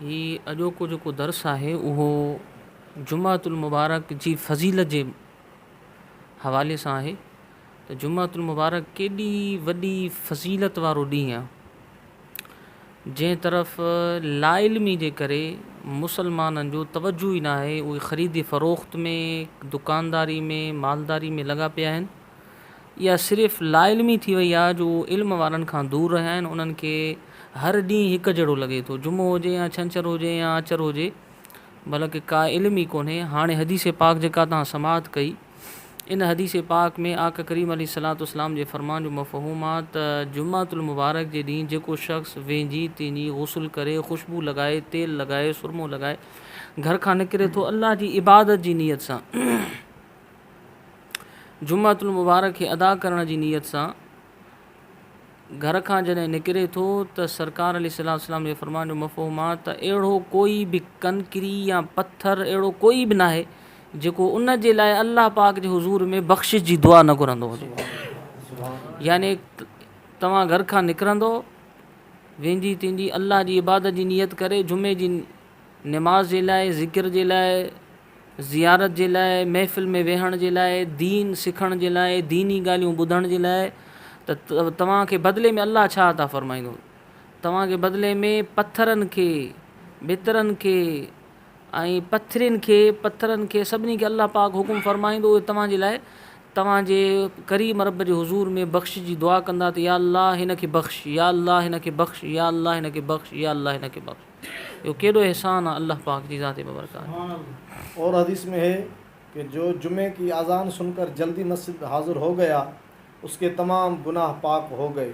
ही अॼोको जेको दर्स आहे उहो जुमातुल मुबारक जी फ़ज़ीलत जे हवाले सां आहे। त जुमातुल मुबारक केॾी वॾी फ़ज़ीलत वारो ॾींहुं आहे, जंहिं तरफ़ लाइल्मी जे करे मुसलमाननि जो तवजो ई न आहे। उहे ख़रीद फ़रोख्त में, दुकानदारी में, मालदारी में लॻा पिया आहिनि। इहा सिर्फ़ु लाइल्मी थी वई आहे जो इल्म वारनि खां दूरि रहिया आहिनि। उन्हनि खे हर ॾींहुं हिकु जहिड़ो लॻे थो, जुमो हुजे या छंछरु हुजे या आचर हुजे, बल्कि का इल्म ई कोन्हे। हाणे हदीस पाक जेका तव्हां समाअत कई, इन हदीस पाक में आका करीम अलैहिस्सलाम जे फ़रमान जो मफ़हूम आहे त जुमातुल मुबारक जे ॾींहुं जेको शख़्स वेंझी तेंजी गुस्ल करे, ख़ुशबू लॻाए, तेल लॻाए, सुरमो लॻाए घर खां निकिरे थो अल्लाह जी इबादत जी नीयत सां, जुमातुल मुबारक खे अदा करण जी नीयत सां घर खां जॾहिं निकिरे थो त सरकार अलैहिस्सलाम जे फ़रमान जो मफ़हूम आहे त अहिड़ो कोई बि कंकरी या पत्थर अहिड़ो कोई बि न आहे जेको उन जे लाइ अल्लाह पाक जे हुज़ूर में बख़्शिश जी दुआ न घुरंदो हुजे। यानी तव्हां घर खां निकिरंदो, वेंदी तेंदी अल्लाह जी इबादत जी नीयत करे, जुमे जी नमाज़ जे लाइ, ज़िक्र जे लाइ, ज़ियारत जे लाइ, महफ़िल में वेहण जे लाइ, दीन सिखण जे लाइ, दीनी ॻाल्हियूं ॿुधण जे लाइ, त तव्हांखे बदिले में अल्लाह छा अता फ़रमाईंदो? तव्हांखे बदिले में पत्थरनि खे, बितरनि खे ऐं पत्थरनि खे सभिनी खे अल्लाह पाक हुकुम फ़रमाईंदो तव्हांजे लाइ, तव्हांजे करीम रब जे हुज़ूर में बख़्शिश जी दुआ कंदा त या अल्लाह हिन खे बख़्श, या अल्लाह हिन खे बख़्श, या अल्लाह हिन खे बख़्श, या अल्लाह हिन खे बख़्श। इहो केॾो एहसान आहे अल्लाह पाक जी ज़ात बरकत। और हदीस में है कि जो जुमे की अजान सुनकर जल्दी मस्जिद हाजिर हो गया, उसके तमाम गुनाह पाक हो गए,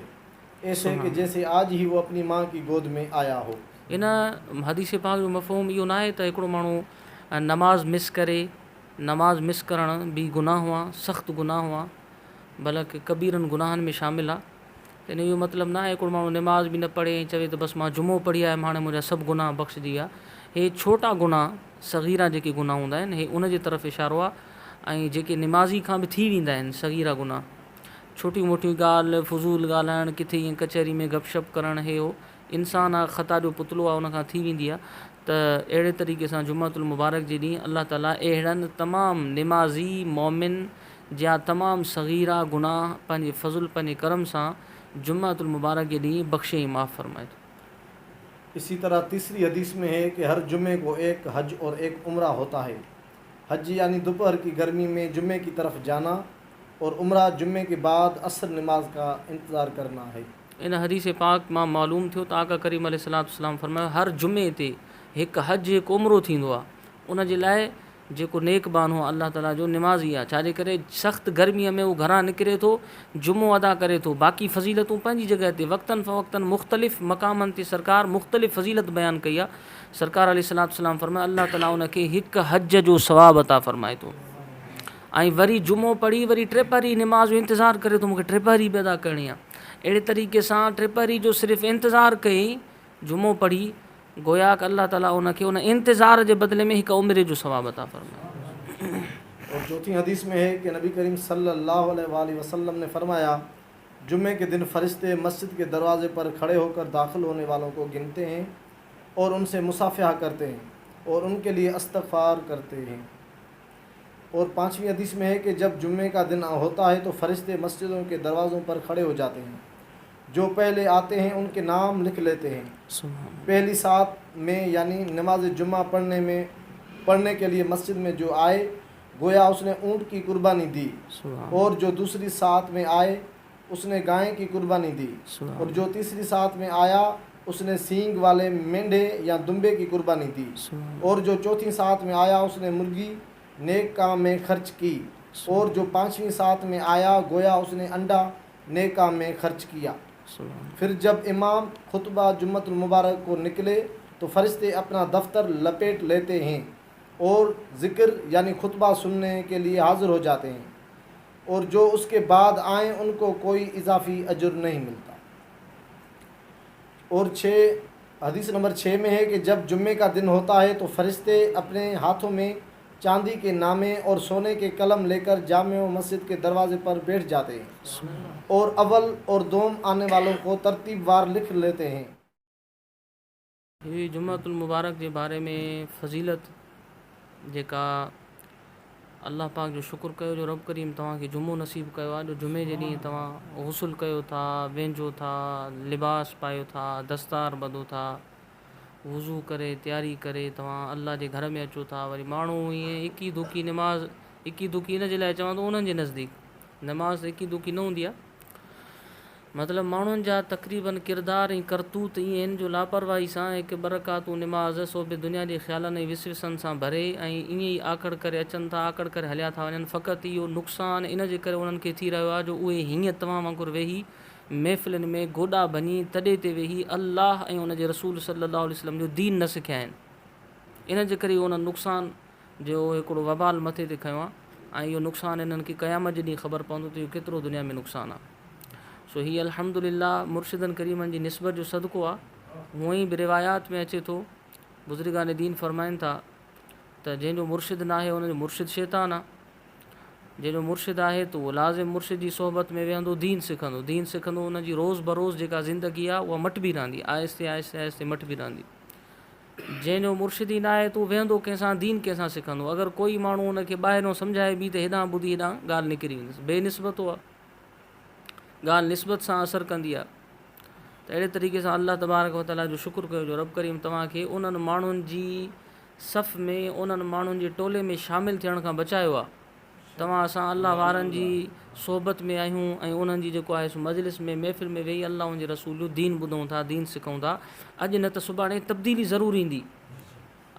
ऐसे कि जैसे आज ही वो अपनी माँ की गोद में आया हो। इन हदीस पाक जो मफ़हूम इहो न आहे त हिकिड़ो माण्हू नमाज़ मिस करे, नमाज़ मिस करण बि गुनाह हुआ, सख़्तु गुनाह हुआ, बल्कि कबीरनि गुनाहनि में शामिल आहे। त इन जो मतिलबु न आहे हिकिड़ो माण्हू नमाज़ बि न पढ़े ऐं चवे त बसि मां जुमो पढ़ी आयुमि, हाणे मुंहिंजा सभु गुनाह बख़्शजी विया। हे छोटा गुनाह, सग़ीरा जेके गुनाह हूंदा आहिनि, हे उन जे तरफ़ इशारो आहे। ऐं जेके निमाज़ी खां बि थी वेंदा आहिनि सग़ीरा गुनाह, छोटियूं मोटियूं ॻाल्हि, फुज़ूल ॻाल्हाइणु, किथे ईअं कचहरी में गपशप करणु, हे हो इंसान आहे, ख़ता जो पुतलो आहे, उन खां थी वेंदी आहे। त अहिड़े तरीक़े सां जुमातुल मुबारक जे ॾींहुं अल्लाह ताला अहिड़नि तमामु निमाज़ी मोमिन जा तमामु सग़ीरा गुनाह पंहिंजे फ़ज़ुल, पंहिंजे करम सां जुमातुल मुबारक के ॾींहुं बख़्शे माफ़ फरमाए थो। इसी तरह तीसरी हदीस में है कि हर जुमे को एक हज और एक उम्रा होता है। हज यानी दोपहर की गर्मी में जुमे की तरफ जाना, और उम्रा जुमे के बाद असर नमाज का इंतज़ार करना है। इन हदीस पाक मां मालूम थियो त आका करीम अलैहिस्सलाम फरमायो हर जुमे ते हिकु हज, हिकु उम्रो थींदो आहे। उन जे लाइ जेको नेक बानो अल्लाह ताला जो निमाज़ी आहे, छाजे करे सख़्तु गर्मीअ में उहो घरां निकिरे थो, जुमो अदा करे थो। बाक़ी फ़ज़ीलतूं पंहिंजी जॻह ते, वक़्तनि फ़वक़्तनि मुख़्तलिफ़ मक़ामनि ते सरकार मुख़्तलिफ़ फ़ज़ीलत बयानु कई आहे। सरकार अलैहिस्सलाम फरमायो अल्लाह ताला उन खे हिकु हज जो सवाबु अता फ़रमाए थो। ऐं वरी जुमो पढ़ी वरी टे पहरी निमाज़ जो इंतज़ारु करे थो, मूंखे टे पहरी बि अदा करणी आहे। अहिड़े तरीक़े सां टे पहरी जो सिर्फ़ु इंतज़ारु कई, जुमो पढ़ी, गोया कि अल्लाह ताला उनखे उन इंतज़ार जे बदिले में हिकु उमिरे जो सवाबु अता फ़रमाए। और चौथी हदीस में है कि नबी करीम सल्लल्लाहु अलैहि वसल्लम ने फरमाया, जुमे के दिन फरिश्ते मस्जिद के दरवाज़े पर खड़े होकर दाखिल होने वालों को गिनते हैं और उनसे मुसाफ़िहा करते हैं और उनके लिए इस्तग़फ़ार करते हैं। और पाँचवीं हदीस में है कि जब जुम्मे का दिन होता है तो फरिश्ते मस्जिदों के दरवाज़ों पर खड़े हो जाते हैं, जो पहले आते हैं उनके नाम लिख लेते हैं। पहली सात में यानी नमाज जुम्मा पढ़ने के लिए मस्जिद में जो आए, गोया उसने ऊँट की कुर्बानी दी, और जो दूसरी सात में आए उसने गाय की कुर्बानी दी, और जो तीसरी सात में आया उसने सींग वाले मेंढे या दुम्बे की कुर्बानी दी, और जो चौथी सात में आया उसने मुर्गी नेक काम में खर्च की, और जो पाँचवीं सात में आया गोया उसने अंडा नेक काम में खर्च किया। फिर जब इमाम खुतबा जुम्मतुल मुबारक को निकले तो फरिश्ते अपना दफ्तर लपेट लेते हैं और ज़िक्र यानी खुतबा सुनने के लिए हाज़िर हो जाते हैं, और जो उसके बाद आए उनको कोई इजाफ़ी अजर नहीं मिलता। और हदीस नंबर 6 में है कि जब जुम्मे का दिन होता है तो फरिश्ते अपने हाथों में चांदी के नामे और सोने के कलम लेकर जामे मस्जिद के दरवाजे पर बैठ जाते हैं और अव्वल और दोम आने वालों को तरतीब वार लिख लेते हैं। हीअ जुम्मतुल मुबारक जे बारे में फ़ज़ीलत जेका अल्लाह पाक जो शुक्र कयो जो रब करीम तव्हांखे जुमो नसीब कयो आहे जो जुमे जे ॾींहुं तव्हां गुस्ल कयो था, वेंझो था, लिबास पायो था, दस्तार ॿधो था, वज़ू करे तयारी करे तव्हां अल्लाह जे घर में अचो था। वरी माण्हू ईअं इकी दुकी नमाज़ इकी दुकी इन जे लाइ चवां थो उन्हनि जे नज़दीक नमाज़ इकी दुकी न हूंदी आहे, मतिलबु माण्हुनि जा तक़रीबन किरदार ऐं करतूत ईअं आहिनि जो लापरवाही सां हिकु बरकातूं नमाज़ सो बि दुनिया जे ख़्यालनि ऐं विसविसनि सां भरे ऐं ईअं ई आकड़ करे अचनि था, आकड़ करे हलिया था वञनि। फ़क़ति इहो नुक़सानु इन जे करे उन्हनि खे थी रहियो आहे जो उहे हीअं तव्हां वांगुरु वेही महफ़िलनि में गोॾा भञी तॾे ते वेही अल्लाह ऐं उन जे रसूल सल्लल्लाहु अलैहि वसल्लम जो दीन न सिखिया आहिनि। इन जे करे उन नुक़सान जो हिकिड़ो वबाल मथे ते खयो आहे ऐं इहो नुक़सानु इन्हनि खे क़यामत जे ॾींहुं ख़बर पवंदो त इहो केतिरो दुनिया में नुक़सानु आहे। सो हीअ अल्हम्दुलिल्लाह मुर्शिदनि करीमनि जी निस्बत जो सदको आहे। हूअं ई बि रिवायात में अचे थो, बुज़ुर्गान दीन फ़रमाइनि था त जंहिंजो मुर्शिद न आहे उनजो मुर्शिद शैतान आहे, जंहिंजो मुर्शिद आहे त उहो लाज़िम मुर्शिद जी सोहबत में वेहंदो, दीन सिखंदो, उनजी रोज़ बरोज़ जेका ज़िंदगी आहे उहा मटिबी रहंदी, आहिस्ते आहिस्ते आहिस्ते मटिबी रहंदी। जंहिंजो मुर्शिद ई न आहे त उहो वेहंदो कंहिंसां, दीन कंहिंसां सिखंदो। अगरि कोई माण्हू उनखे ॿाहिरों सम्झाए बि त हेॾां ॿुधी हेॾां ॻाल्हि निकिरी वेंदसि, बेनिस्बतो आहे, ॻाल्हि निस्बत सां असरु कंदी आहे। त अहिड़े तरीक़े सां अल्लाह तबारक व तआला जो शुक्र कयो जो रब करीम तव्हांखे उन्हनि माण्हुनि जी सफ़ में, उन्हनि माण्हुनि जे टोले में शामिलु थियण खां बचायो आहे। तव्हां असां अल्लाह वारनि जी सोहबत में आहियूं ऐं उन्हनि जी जेको आहे सो मजलिस में महफ़िल में वेही अल्लाह उन जे रसूल जो दीन ॿुधूं था, दीन सिखूं था। अॼु न त सुभाणे तब्दीली ज़रूरु ईंदी।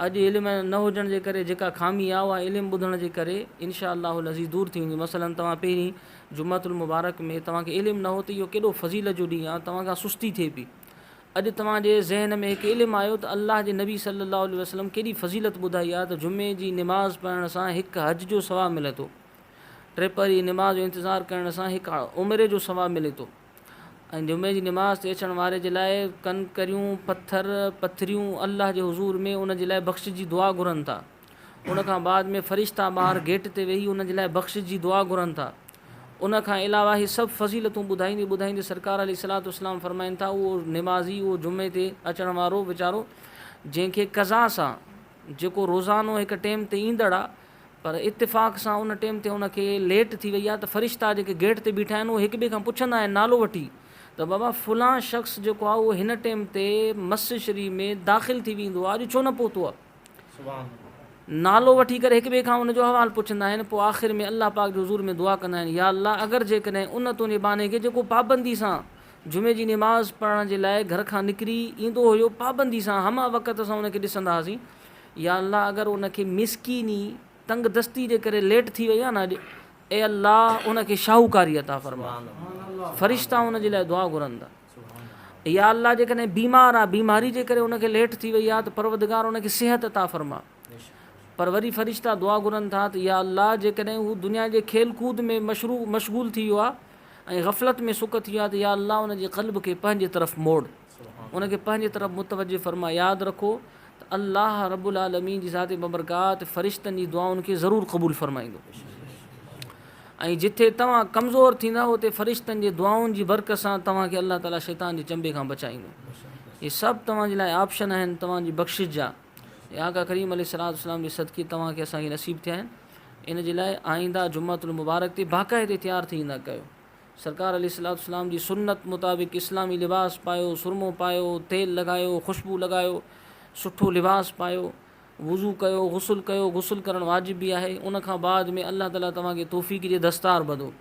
अॼु इल्म न हुजण जे करे जेका खामी आहे उहा इल्मु ॿुधण जे करे इनशा अल्लाहुल अज़ीज़ दूर थी वेंदी। मसलन तव्हां पहिरीं जुम्मतुल मुबारक में तव्हांखे इल्मु न हो त इहो केॾो फ़ज़ीलत जो ॾींहुं आहे, तव्हांखां सुस्ती थिए पई। अॼु तव्हांजे ज़हन में हिकु इल्मु आयो त अल्लाह जे नबी सल्लल्लाहु अलैहि वसल्लम केॾी फ़ज़ीलत ॿुधाई आहे त जुमे जी निमाज़ पढ़ण सां हिकु हज जो सवाबु मिले थो, टे पहरी निमाज़ जो इंतज़ारु करण सां हिकु उमिरि जो सवाबु मिले थो। ऐं जुमे जी निमाज़ ते अचण वारे जे लाइ कनकरियूं पथरियूं अल्लाह जे हुज़ूर में उन जे लाइ बख़्शिश जी दुआ घुरनि था। उनखां बाद में फ़रिश्ता ॿाहिरि गेट ते वेही उन जे लाइ बख़्शिश जी दुआ घुरनि था। उनखां अलावा हीअ सभु फ़ज़ीलतूं ॿुधाईंदे सरकार अलैहिस्सलातु वस्सलाम फ़रमाइनि था उहो निमाज़ी, उहो जुमे ते अचण वारो वीचारो जंहिंखे क़ज़ा सां जेको रोज़ानो हिकु टाइम ते ईंदड़ आहे पर इत्तिफ़ाक़ सां उन टाइम ते उनखे लेट थी वई आहे त फ़रिश्ता जेके गेट ते बीठा आहिनि उहे हिक ॿिए खां पुछंदा आहिनि नालो वठी त बाबा फ़लां शख़्स जेको आहे उहो हिन टाइम ते मस्जिद शरीफ़ में दाख़िल थी वेंदो आहे, अॼु छो न पहुतो आहे। नालो वठी करे हिक ॿिए खां उनजो अहवालु पुछंदा आहिनि। पोइ आख़िर में अल्लाह पाक जो हुज़ूर में दुआ कंदा आहिनि, या अल्लाह अगरि जेकॾहिं उन तुंहिंजे बाने खे जेको पाबंदी सां जुमे जी निमाज़ पढ़ण जे लाइ घर खां निकिरी ईंदो हुयो, पाबंदी सां हमा वक़्त सां उनखे ॾिसंदा हुआसीं, या अल्लाह अगरि उनखे मिसकीनी तंग दस्ती जे करे लेट थी वई आहे न अॼु, ए अल्लाह उनखे शाहूकारी अता फ़रमा। फ़रिश्ता उन जे लाइ दुआ घुरंदा। या अल्लाह जेकॾहिं बीमार आहे, बीमारी जे करे उनखे लेट थी वई आहे त परवरदिगार उनखे सिहत अता फ़रमा। पर वरी फ़रिश्ता दुआ घुरनि था त या अल्लाह जेकॾहिं हू दुनिया जे खेल कूद में मशगूल थी वियो आहे ऐं ग़फ़लत में सुक थी वियो आहे त या अल्लाह उनजे क़ल्ब खे पंहिंजे तरफ़ मोड़, उनखे पंहिंजे तरफ़ मुतवजह फ़रमा। यादि रखो त अल्लाह रब्बुल आलमीन जी ज़ात बबरकात फ़रिश्तनि जी दुआउनि खे ज़रूरु क़बूलु फ़रमाईंदो। ऐं जिथे तव्हां कमज़ोर थींदा उते फ़रिश्तनि जी दुआउनि जी बरकत सां तव्हांखे अल्लाह ताला शैतान जे चंबे खां बचाईंदो। इहे सभु तव्हांजे लाइ ऑप्शन आहिनि तव्हांजी बख़्शिश जा। आका करीम अलैहिस्सलातु वस्सलाम जे सदक़े तव्हांखे असांखे नसीब थिया आहिनि। इन जे लाइ आईंदा जुम्मतुल मुबारक ते बाक़ाइदे तयारु थी ईंदा कयो। सरकार अलैहिस्सलातु वस्सलाम जी सुन्नत मुताबिक़ इस्लामी लिबास पायो, सुरमो पायो, तेल लॻायो, ख़ुशबू लॻायो, सुठो लिबास पायो, वज़ू कयो, गुस्ल करणु वाजिब बि आहे। उनखां बाद में अल्लाह ताला तव्हांखे तौफ़ीक़ जे दस्तार ॿधो।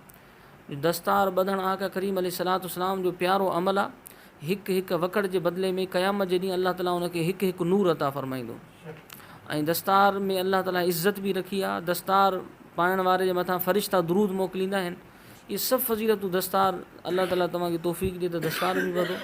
दस्तार ॿधणु आका करीम अलैहिस्सलातु वस्सलाम जो प्यारो अमल आहे। हिकु हिकु वकड़ जे बदिले में क़यामत जे ॾींहुं अल्लाह ताला उनखे हिकु हिकु नूर अता फ़रमाईंदो। ऐं दस्तार में अल्लाह ताला इज़त बि रखी आहे। दस्तार पाइण वारे जे मथां फ़रिश्ता दुरूद मोकिलींदा आहिनि। इहे सभु फ़ज़ीलतूं दस्तार अल्लाह ताला तव्हांखे तौफ़ीक़ ॾिए त दस्तार बि ॿधो।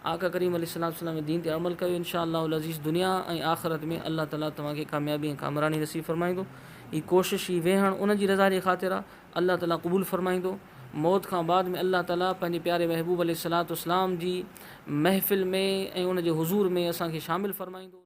आका करीम अलैहिस्सलातु वस्सलाम जे दीन ते अमल कयो। इंशा अल्लाहुल अज़ीज़ दुनिया ऐं आख़िरत में अल्लाह ताला तव्हांखे कामयाबी ऐं कामरानी नसीब फ़रमाईंदो। हीअ कोशिश ही वेहण उन जी रज़ा जे ख़ातिर आहे, अल्लाह ताला क़बूलु फ़रमाईंदो। मौत खां बाद में अल्लाह ताला पंहिंजे प्यारे महबूब अलैहिस्सलातु वस्सलाम जी महफ़िल में ऐं उन जे हुज़ूर में असांखे शामिलु फ़रमाईंदो।